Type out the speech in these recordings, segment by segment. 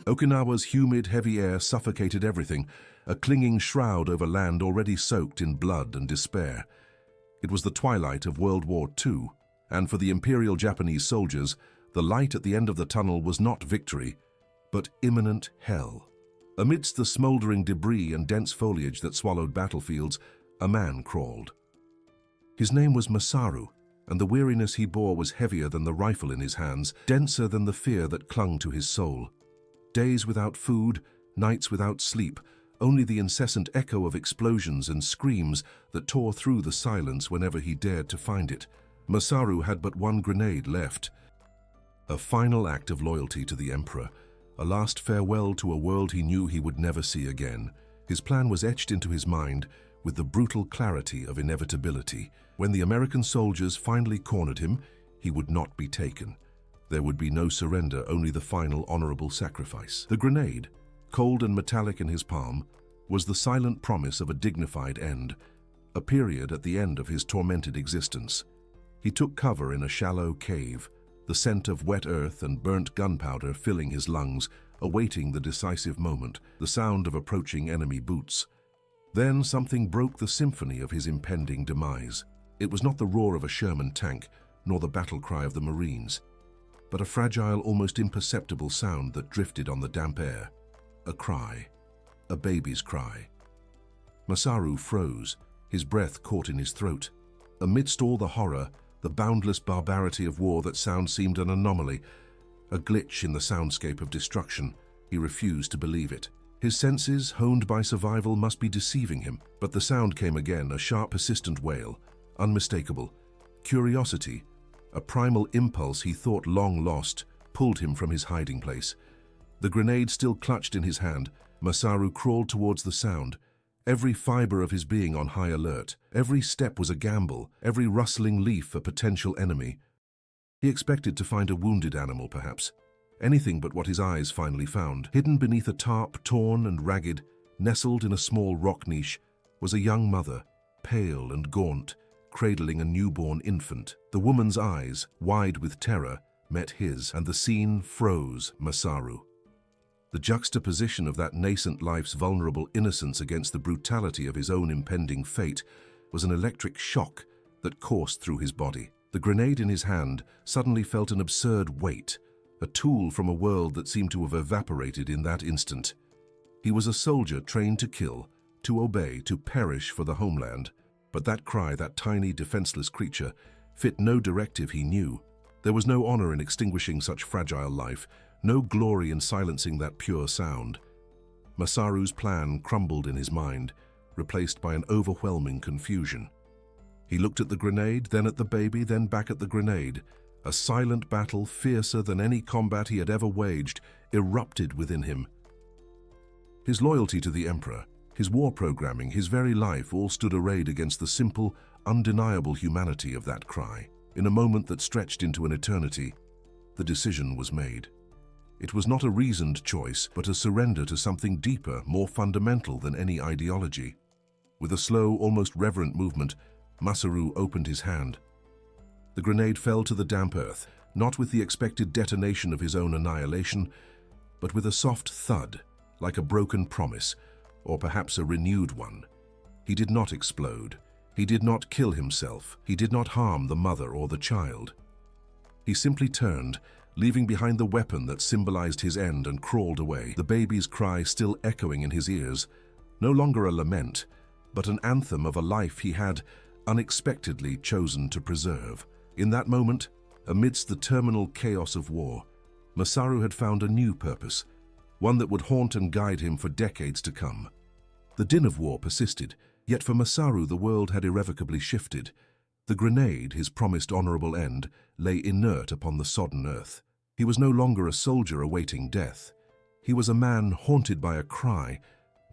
Okinawa's humid, heavy air suffocated everything, a clinging shroud over land already soaked in blood and despair. It was the twilight of World War II, and for the Imperial Japanese soldiers, the light at the end of the tunnel was not victory, but imminent hell. Amidst the smoldering debris and dense foliage that swallowed battlefields, a man crawled. His name was Masaru, and the weariness he bore was heavier than the rifle in his hands, denser than the fear that clung to his soul. Days without food, nights without sleep, only the incessant echo of explosions and screams that tore through the silence whenever he dared to find it. Masaru had but one grenade left. A final act of loyalty to the Emperor, a last farewell to a world he knew he would never see again. His plan was etched into his mind with the brutal clarity of inevitability. When the American soldiers finally cornered him, he would not be taken. There would be no surrender, only the final honorable sacrifice. The grenade, cold and metallic in his palm, was the silent promise of a dignified end, a period at the end of his tormented existence. He took cover in a shallow cave, the scent of wet earth and burnt gunpowder filling his lungs, awaiting the decisive moment, the sound of approaching enemy boots. Then something broke the symphony of his impending demise. It was not the roar of a Sherman tank, nor the battle cry of the Marines, but a fragile, almost imperceptible sound that drifted on the damp air. A cry. A baby's cry. Masaru froze, his breath caught in his throat. Amidst all the horror, the boundless barbarity of war, that sound seemed an anomaly, a glitch in the soundscape of destruction. He refused to believe it. His senses, honed by survival, must be deceiving him. But the sound came again, a sharp, persistent wail, unmistakable. Curiosity, a primal impulse he thought long lost, pulled him from his hiding place. The grenade still clutched in his hand, Masaru crawled towards the sound, every fiber of his being on high alert. Every step was a gamble, every rustling leaf a potential enemy. He expected to find a wounded animal, perhaps. Anything but what his eyes finally found. Hidden beneath a tarp, torn and ragged, nestled in a small rock niche, was a young mother, pale and gaunt, cradling a newborn infant. The woman's eyes, wide with terror, met his, and the scene froze Masaru. The juxtaposition of that nascent life's vulnerable innocence against the brutality of his own impending fate was an electric shock that coursed through his body. The grenade in his hand suddenly felt an absurd weight, a tool from a world that seemed to have evaporated in that instant. He was a soldier trained to kill, to obey, to perish for the homeland. But that cry, that tiny, defenseless creature, fit no directive he knew. There was no honor in extinguishing such fragile life, no glory in silencing that pure sound. Masaru's plan crumbled in his mind, replaced by an overwhelming confusion. He looked at the grenade, then at the baby, then back at the grenade. A silent battle, fiercer than any combat he had ever waged, erupted within him. His loyalty to the Emperor, his war programming, his very life all stood arrayed against the simple, undeniable humanity of that cry. In a moment that stretched into an eternity, the decision was made. It was not a reasoned choice, but a surrender to something deeper, more fundamental than any ideology. With a slow, almost reverent movement, Masaru opened his hand. The grenade fell to the damp earth, not with the expected detonation of his own annihilation, but with a soft thud, like a broken promise, or perhaps a renewed one. He did not explode. He did not kill himself. He did not harm the mother or the child. He simply turned, leaving behind the weapon that symbolized his end, and crawled away, the baby's cry still echoing in his ears, no longer a lament, but an anthem of a life he had unexpectedly chosen to preserve. In that moment, amidst the terminal chaos of war, Masaru had found a new purpose, one that would haunt and guide him for decades to come. The din of war persisted, yet for Masaru the world had irrevocably shifted. The grenade, his promised honorable end, lay inert upon the sodden earth. He was no longer a soldier awaiting death. He was a man haunted by a cry,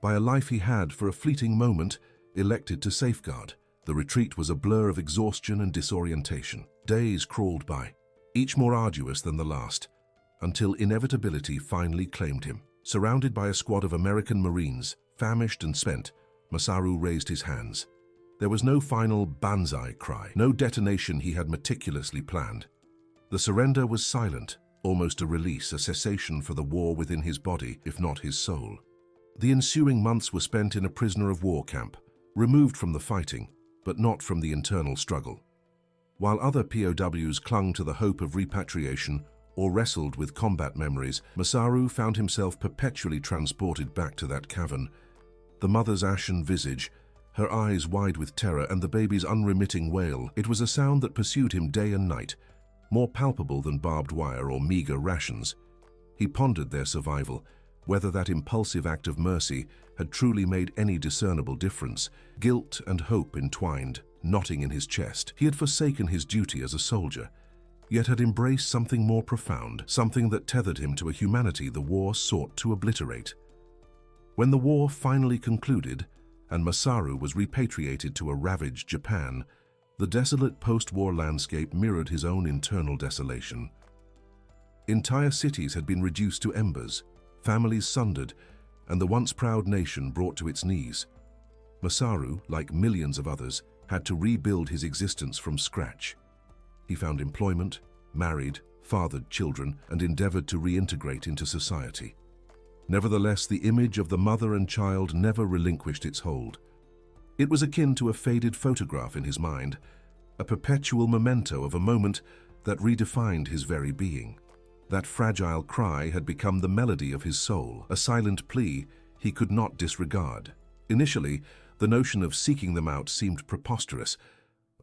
by a life he had, for a fleeting moment, elected to safeguard. The retreat was a blur of exhaustion and disorientation. Days crawled by, each more arduous than the last, until inevitability finally claimed him. Surrounded by a squad of American Marines, famished and spent, Masaru raised his hands. There was no final banzai cry, no detonation he had meticulously planned. The surrender was silent, almost a release, a cessation for the war within his body, if not his soul. The ensuing months were spent in a prisoner of war camp, removed from the fighting, but not from the internal struggle. While other POWs clung to the hope of repatriation or wrestled with combat memories, Masaru found himself perpetually transported back to that cavern. The mother's ashen visage, her eyes wide with terror, and the baby's unremitting wail. It was a sound that pursued him day and night, more palpable than barbed wire or meager rations. He pondered their survival, whether that impulsive act of mercy had truly made any discernible difference. Guilt and hope entwined, knotting in his chest. He had forsaken his duty as a soldier, yet had embraced something more profound, something that tethered him to a humanity the war sought to obliterate. When the war finally concluded, and Masaru was repatriated to a ravaged Japan, the desolate post-war landscape mirrored his own internal desolation. Entire cities had been reduced to embers, families sundered, and the once proud nation brought to its knees. Masaru, like millions of others, had to rebuild his existence from scratch. He found employment, married, fathered children, and endeavored to reintegrate into society. Nevertheless, the image of the mother and child never relinquished its hold. It was akin to a faded photograph in his mind, a perpetual memento of a moment that redefined his very being. That fragile cry had become the melody of his soul, a silent plea he could not disregard. Initially, the notion of seeking them out seemed preposterous.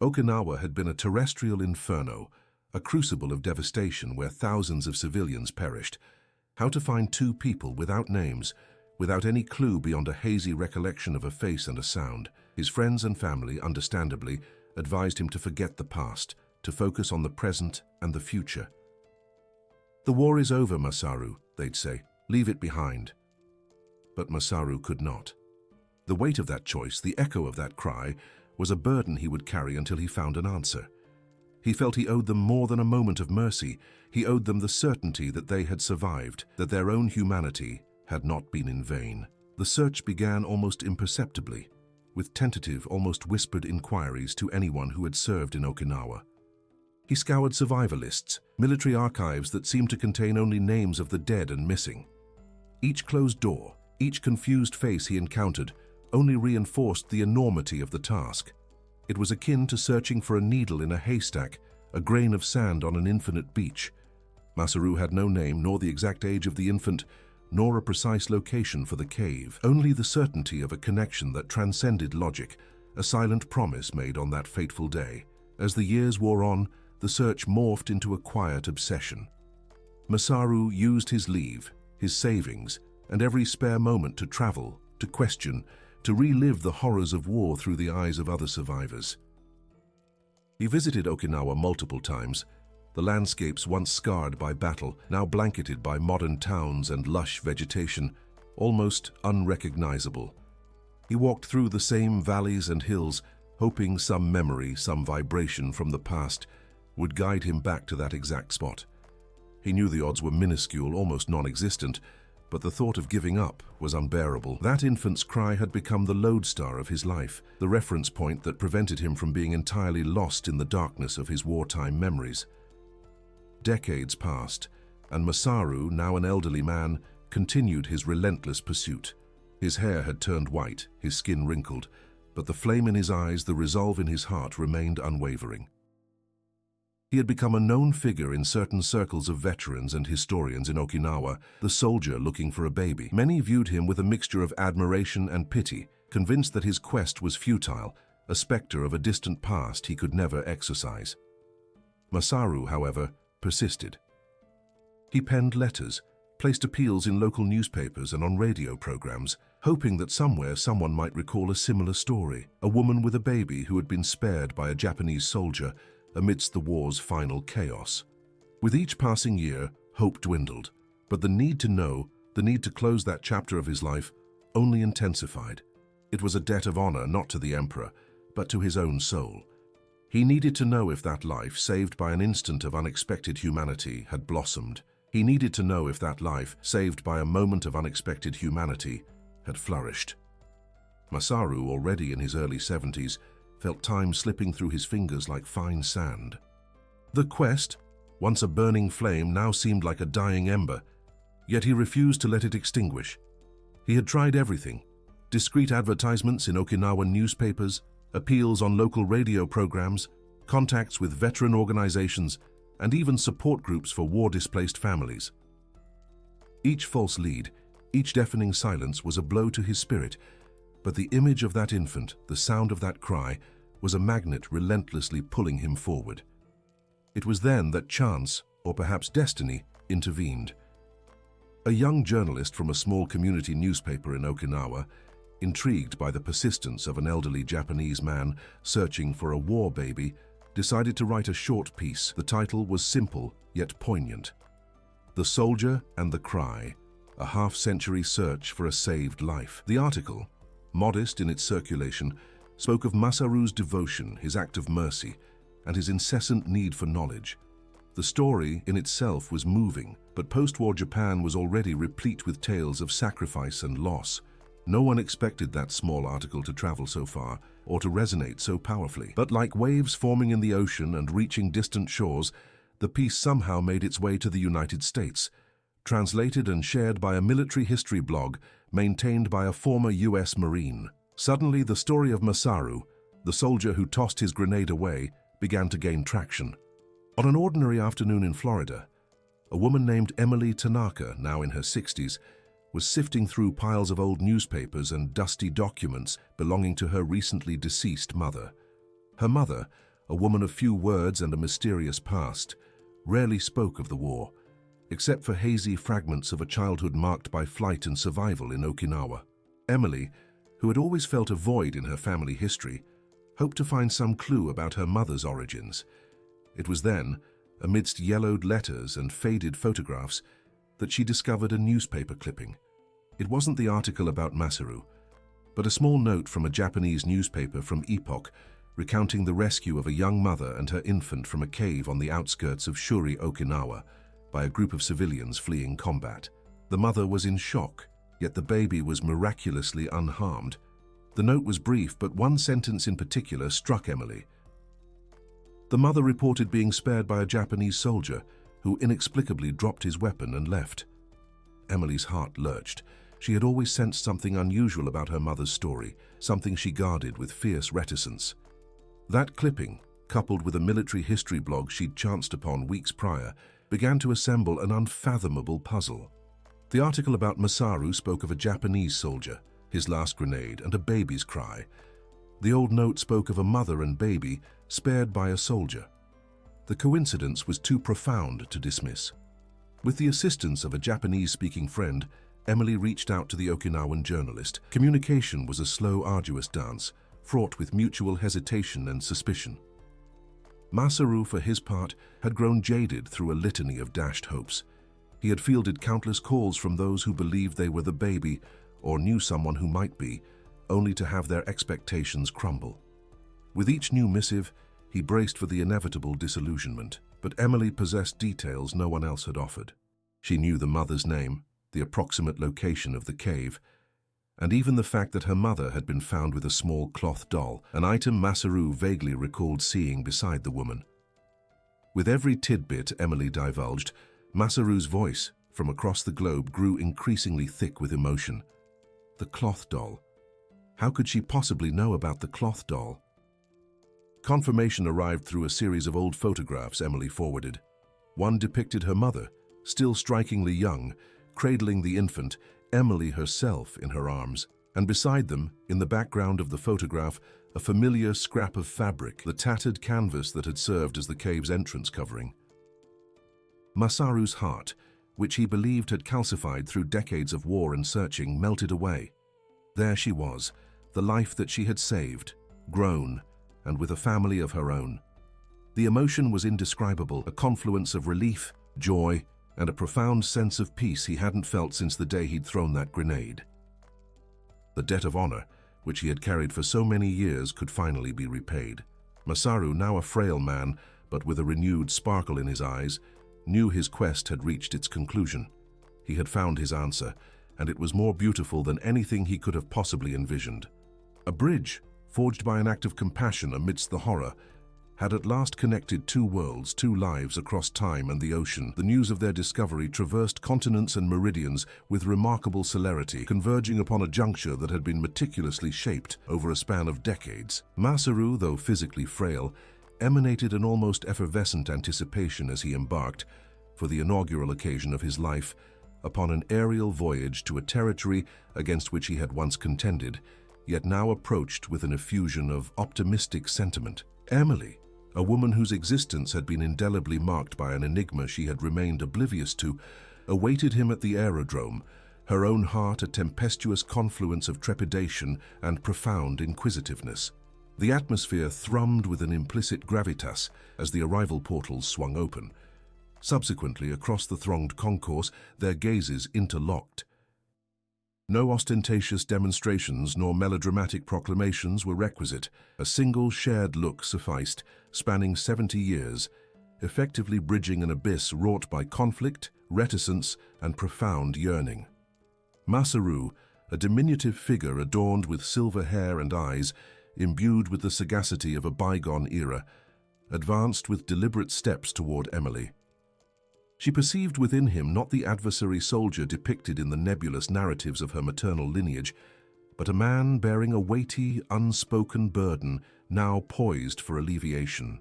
Okinawa had been a terrestrial inferno, a crucible of devastation where thousands of civilians perished. How to find two people without names, without any clue beyond a hazy recollection of a face and a sound? His friends and family, understandably, advised him to forget the past, to focus on the present and the future. "The war is over, Masaru," they'd say. "Leave it behind." But Masaru could not. The weight of that choice, the echo of that cry, was a burden he would carry until he found an answer. He felt he owed them more than a moment of mercy. He owed them the certainty that they had survived, that their own humanity had not been in vain. The search began almost imperceptibly, with tentative, almost whispered inquiries to anyone who had served in Okinawa. He scoured survivor lists, military archives that seemed to contain only names of the dead and missing. Each closed door, each confused face he encountered, only reinforced the enormity of the task. It was akin to searching for a needle in a haystack, a grain of sand on an infinite beach. Masaru had no name, nor the exact age of the infant, nor a precise location for the cave. Only the certainty of a connection that transcended logic, a silent promise made on that fateful day. As the years wore on, the search morphed into a quiet obsession. Masaru used his leave, his savings, and every spare moment to travel, to question, to relive the horrors of war through the eyes of other survivors. He visited Okinawa multiple times, the landscapes once scarred by battle, now blanketed by modern towns and lush vegetation, almost unrecognizable. He walked through the same valleys and hills, hoping some memory, some vibration from the past would guide him back to that exact spot. He knew the odds were minuscule, almost non-existent, but the thought of giving up was unbearable. That infant's cry had become the lodestar of his life, the reference point that prevented him from being entirely lost in the darkness of his wartime memories. Decades passed, and Masaru, now an elderly man, continued his relentless pursuit. His hair had turned white, his skin wrinkled, but the flame in his eyes, the resolve in his heart remained unwavering. He had become a known figure in certain circles of veterans and historians in Okinawa, the soldier looking for a baby. Many viewed him with a mixture of admiration and pity, convinced that his quest was futile, a specter of a distant past he could never exorcise. Masaru, however, persisted. He penned letters, placed appeals in local newspapers and on radio programs, hoping that somewhere someone might recall a similar story, a woman with a baby who had been spared by a Japanese soldier amidst the war's final chaos. With each passing year, hope dwindled, but the need to know, the need to close that chapter of his life, only intensified. It was a debt of honor not to the emperor, but to his own soul. He needed to know if that life, saved by an instant of unexpected humanity, had blossomed. He needed to know if that life, saved by a moment of unexpected humanity, had flourished. Masaru, already in his early 70s, felt time slipping through his fingers like fine sand. The quest, Once a burning flame now seemed like a dying ember, yet he refused to let it extinguish. He had tried everything: discreet advertisements in Okinawan newspapers, appeals on local radio programs, contacts with veteran organizations, and even support groups for war-displaced families. Each false lead, each deafening silence was a blow to his spirit, but the image of that infant, the sound of that cry, was a magnet relentlessly pulling him forward. It was then that chance, or perhaps destiny, intervened. A young journalist from a small community newspaper in Okinawa, intrigued by the persistence of an elderly Japanese man searching for a war baby, decided to write a short piece. The title was simple yet poignant: "The Soldier and the Cry, a half-century search for a saved life." The article, modest in its circulation, spoke of Masaru's devotion, his act of mercy, and his incessant need for knowledge. The story in itself was moving, but post-war Japan was already replete with tales of sacrifice and loss. No one expected that small article to travel so far, or to resonate so powerfully. But like waves forming in the ocean and reaching distant shores, the piece somehow made its way to the United States, translated and shared by a military history blog maintained by a former US Marine. Suddenly, the story of Masaru, the soldier who tossed his grenade away, began to gain traction. On an ordinary afternoon in Florida, a woman named Emily Tanaka, now in her 60s, was sifting through piles of old newspapers and dusty documents belonging to her recently deceased mother. Her mother, a woman of few words and a mysterious past, rarely spoke of the war, except for hazy fragments of a childhood marked by flight and survival in Okinawa. Emily, who had always felt a void in her family history, hoped to find some clue about her mother's origins. It was then, amidst yellowed letters and faded photographs, that she discovered a newspaper clipping. It wasn't the article about Masaru, but a small note from a Japanese newspaper from Epoch recounting the rescue of a young mother and her infant from a cave on the outskirts of Shuri, Okinawa, by a group of civilians fleeing combat. The mother was in shock, yet the baby was miraculously unharmed. The note was brief, but one sentence in particular struck Emily. The mother reported being spared by a Japanese soldier who inexplicably dropped his weapon and left. Emily's heart lurched. She had always sensed something unusual about her mother's story, something she guarded with fierce reticence. That clipping, coupled with a military history blog she'd chanced upon weeks prior, began to assemble an unfathomable puzzle. The article about Masaru spoke of a Japanese soldier, his last grenade, and a baby's cry. The old note spoke of a mother and baby spared by a soldier. The coincidence was too profound to dismiss. With the assistance of a Japanese-speaking friend, Emily reached out to the Okinawan journalist. Communication was a slow, arduous dance, fraught with mutual hesitation and suspicion. Masaru, for his part, had grown jaded through a litany of dashed hopes. He had fielded countless calls from those who believed they were the baby or knew someone who might be, only to have their expectations crumble. With each new missive, he braced for the inevitable disillusionment, but Emily possessed details no one else had offered. She knew the mother's name, the approximate location of the cave, and even the fact that her mother had been found with a small cloth doll, an item Masaru vaguely recalled seeing beside the woman. With every tidbit Emily divulged, Masaru's voice from across the globe grew increasingly thick with emotion. The cloth doll. How could she possibly know about the cloth doll? Confirmation arrived through a series of old photographs Emily forwarded. One depicted her mother, still strikingly young, cradling the infant, Emily herself in her arms, and beside them, in the background of the photograph, a familiar scrap of fabric, the tattered canvas that had served as the cave's entrance covering. Masaru's heart, which he believed had calcified through decades of war and searching, melted away. There she was, the life that she had saved, grown, and with a family of her own. The emotion was indescribable, a confluence of relief, joy, and a profound sense of peace he hadn't felt since the day he'd thrown that grenade. The debt of honor, which he had carried for so many years, could finally be repaid. Masaru, now a frail man, but with a renewed sparkle in his eyes, knew his quest had reached its conclusion. He had found his answer, and it was more beautiful than anything he could have possibly envisioned. A bridge, forged by an act of compassion amidst the horror, had at last connected two worlds, two lives across time and the ocean. The news of their discovery traversed continents and meridians with remarkable celerity, converging upon a juncture that had been meticulously shaped over a span of decades. Masaru, though physically frail, emanated an almost effervescent anticipation as he embarked, for the inaugural occasion of his life, upon an aerial voyage to a territory against which he had once contended, yet now approached with an effusion of optimistic sentiment. Emily, a woman whose existence had been indelibly marked by an enigma she had remained oblivious to, awaited him at the aerodrome, her own heart a tempestuous confluence of trepidation and profound inquisitiveness. The atmosphere thrummed with an implicit gravitas as the arrival portals swung open. Subsequently, across the thronged concourse, their gazes interlocked. No ostentatious demonstrations nor melodramatic proclamations were requisite. A single shared look sufficed, spanning 70 years, effectively bridging an abyss wrought by conflict, reticence, and profound yearning. Masaru, a diminutive figure adorned with silver hair and eyes, imbued with the sagacity of a bygone era, advanced with deliberate steps toward Emily. She perceived within him not the adversary soldier depicted in the nebulous narratives of her maternal lineage, but a man bearing a weighty, unspoken burden now poised for alleviation.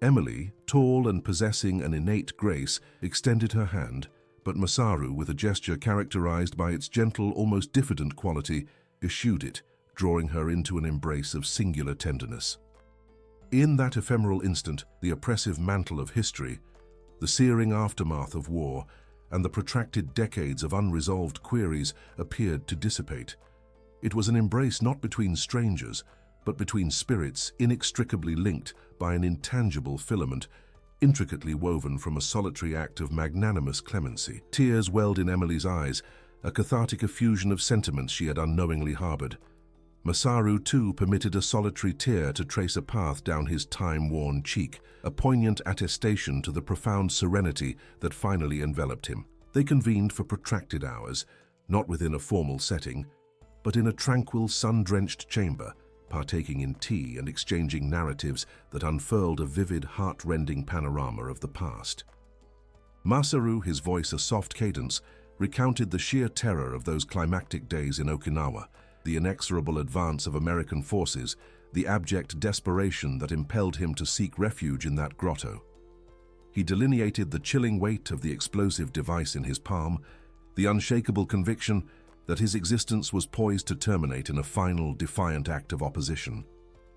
Emily, tall and possessing an innate grace, extended her hand, but Masaru, with a gesture characterized by its gentle, almost diffident quality, eschewed it, drawing her into an embrace of singular tenderness. In that ephemeral instant, the oppressive mantle of history, the searing aftermath of war, and the protracted decades of unresolved queries appeared to dissipate. It was an embrace not between strangers, but between spirits inextricably linked by an intangible filament, intricately woven from a solitary act of magnanimous clemency. Tears welled in Emily's eyes, a cathartic effusion of sentiments she had unknowingly harbored. Masaru, too, permitted a solitary tear to trace a path down his time-worn cheek, a poignant attestation to the profound serenity that finally enveloped him. They convened for protracted hours, not within a formal setting, but in a tranquil, sun-drenched chamber, partaking in tea and exchanging narratives that unfurled a vivid, heart-rending panorama of the past. Masaru, his voice a soft cadence, recounted the sheer terror of those climactic days in Okinawa, the inexorable advance of American forces, the abject desperation that impelled him to seek refuge in that grotto. He delineated the chilling weight of the explosive device in his palm, the unshakable conviction that his existence was poised to terminate in a final, defiant act of opposition.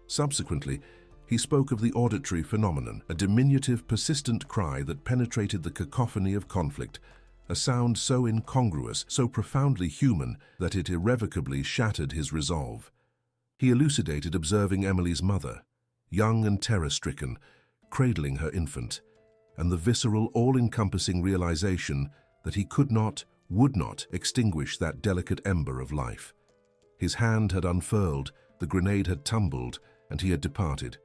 Subsequently, he spoke of the auditory phenomenon, a diminutive, persistent cry that penetrated the cacophony of conflict, a sound so incongruous, so profoundly human, that it irrevocably shattered his resolve. He elucidated observing Emily's mother, young and terror-stricken, cradling her infant, and the visceral, all-encompassing realization that he could not, would not extinguish that delicate ember of life. His hand had unfurled, the grenade had tumbled, and he had departed,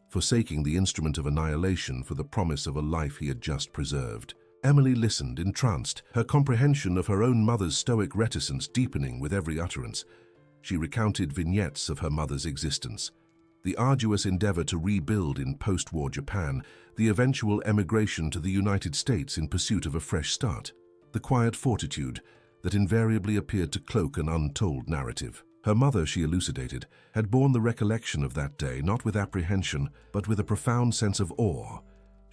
forsaking the instrument of annihilation for the promise of a life he had just preserved. Emily listened, entranced, her comprehension of her own mother's stoic reticence deepening with every utterance. She recounted vignettes of her mother's existence, the arduous endeavor to rebuild in post-war Japan, the eventual emigration to the United States in pursuit of a fresh start, the quiet fortitude that invariably appeared to cloak an untold narrative. Her mother, she elucidated, had borne the recollection of that day not with apprehension, but with a profound sense of awe.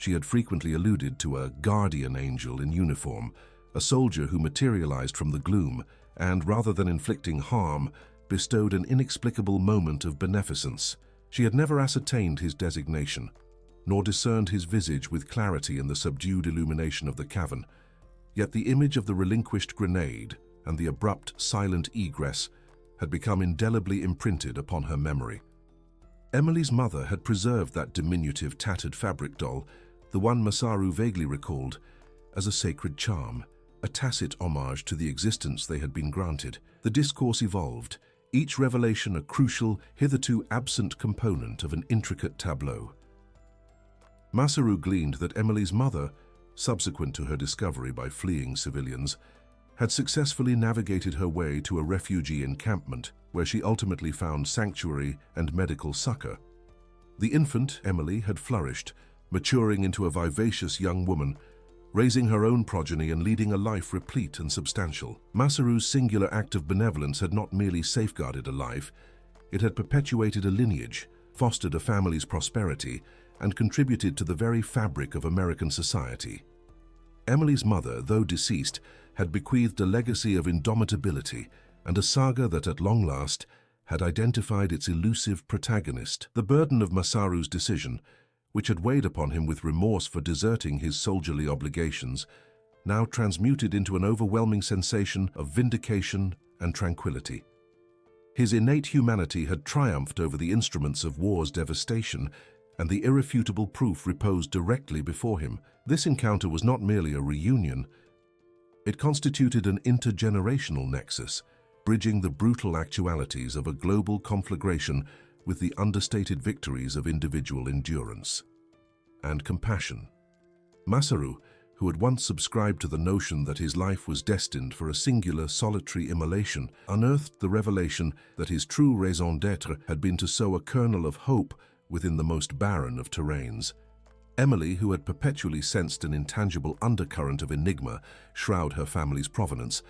She had frequently alluded to a guardian angel in uniform, a soldier who materialized from the gloom and, rather than inflicting harm, bestowed an inexplicable moment of beneficence. She had never ascertained his designation, nor discerned his visage with clarity in the subdued illumination of the cavern. Yet the image of the relinquished grenade and the abrupt, silent egress had become indelibly imprinted upon her memory. Emily's mother had preserved that diminutive, tattered fabric doll, the one Masaru vaguely recalled, as a sacred charm, a tacit homage to the existence they had been granted. The discourse evolved, each revelation a crucial, hitherto absent component of an intricate tableau. Masaru gleaned that Emily's mother, subsequent to her discovery by fleeing civilians, had successfully navigated her way to a refugee encampment where she ultimately found sanctuary and medical succor. The infant, Emily, had flourished, maturing into a vivacious young woman, raising her own progeny and leading a life replete and substantial. Masaru's singular act of benevolence had not merely safeguarded a life, it had perpetuated a lineage, fostered a family's prosperity, and contributed to the very fabric of American society. Emily's mother, though deceased, had bequeathed a legacy of indomitability and a saga that, at long last, had identified its elusive protagonist. The burden of Masaru's decision, which had weighed upon him with remorse for deserting his soldierly obligations, now transmuted into an overwhelming sensation of vindication and tranquility. His innate humanity had triumphed over the instruments of war's devastation, and the irrefutable proof reposed directly before him. This encounter was not merely a reunion. It constituted an intergenerational nexus, bridging the brutal actualities of a global conflagration with the understated victories of individual endurance and compassion. Masaru, who had once subscribed to the notion that his life was destined for a singular, solitary immolation, unearthed the revelation that his true raison d'être had been to sow a kernel of hope within the most barren of terrains. Emily, who had perpetually sensed an intangible undercurrent of enigma shroud her family's provenance,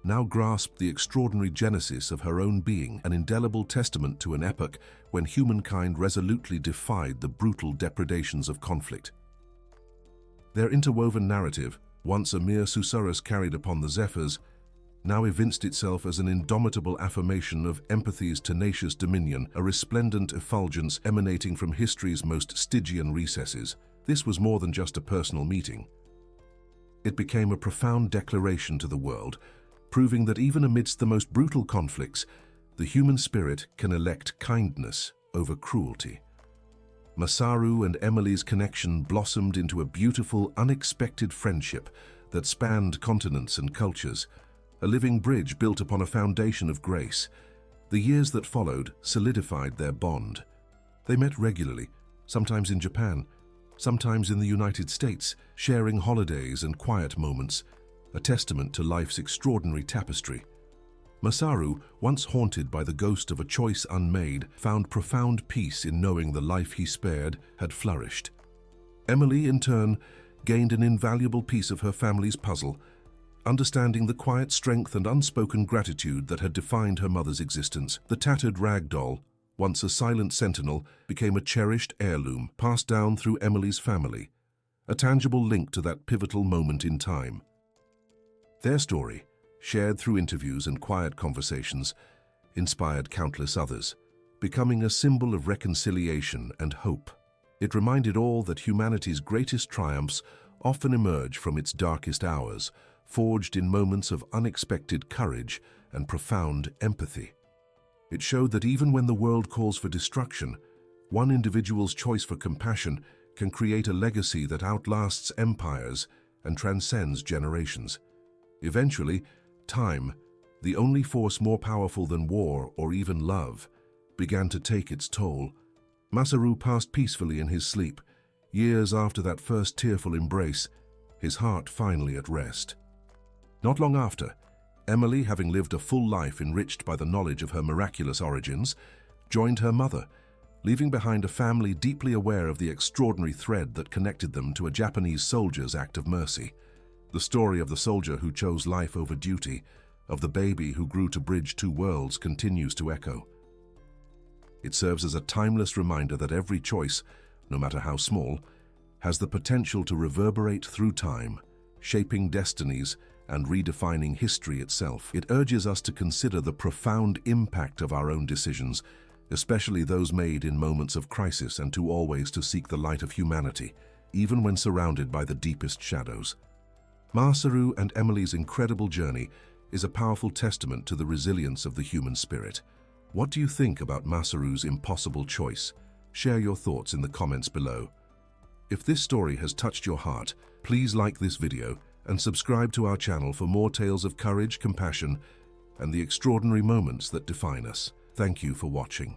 now grasped the extraordinary genesis of her own being, an indelible testament to an epoch when humankind resolutely defied the brutal depredations of conflict. Their interwoven narrative, once a mere susurrus carried upon the zephyrs, now evinced itself as an indomitable affirmation of empathy's tenacious dominion, a resplendent effulgence emanating from history's most Stygian recesses. This was more than just a personal meeting. It became a profound declaration to the world, proving that even amidst the most brutal conflicts, the human spirit can elect kindness over cruelty. Masaru and Emily's connection blossomed into a beautiful, unexpected friendship that spanned continents and cultures, a living bridge built upon a foundation of grace. The years that followed solidified their bond. They met regularly, sometimes in Japan, sometimes in the United States, sharing holidays and quiet moments, a testament to life's extraordinary tapestry. Masaru, once haunted by the ghost of a choice unmade, found profound peace in knowing the life he spared had flourished. Emily, in turn, gained an invaluable piece of her family's puzzle, understanding the quiet strength and unspoken gratitude that had defined her mother's existence. The tattered rag doll, once a silent sentinel, became a cherished heirloom passed down through Emily's family, a tangible link to that pivotal moment in time. Their story, shared through interviews and quiet conversations, inspired countless others, becoming a symbol of reconciliation and hope. It reminded all that humanity's greatest triumphs often emerge from its darkest hours, forged in moments of unexpected courage and profound empathy. It showed that even when the world calls for destruction, one individual's choice for compassion can create a legacy that outlasts empires and transcends generations. Eventually, time, the only force more powerful than war or even love, began to take its toll. Masaru passed peacefully in his sleep, years after that first tearful embrace, his heart finally at rest. Not long after, Emily, having lived a full life enriched by the knowledge of her miraculous origins, joined her mother, leaving behind a family deeply aware of the extraordinary thread that connected them to a Japanese soldier's act of mercy. The story of the soldier who chose life over duty, of the baby who grew to bridge two worlds, continues to echo. It serves as a timeless reminder that every choice, no matter how small, has the potential to reverberate through time, shaping destinies and redefining history itself. It urges us to consider the profound impact of our own decisions, especially those made in moments of crisis, and to always seek the light of humanity, even when surrounded by the deepest shadows. Masaru and Emily's incredible journey is a powerful testament to the resilience of the human spirit. What do you think about Masaru's impossible choice? Share your thoughts in the comments below. If this story has touched your heart, please like this video and subscribe to our channel for more tales of courage, compassion, and the extraordinary moments that define us. Thank you for watching.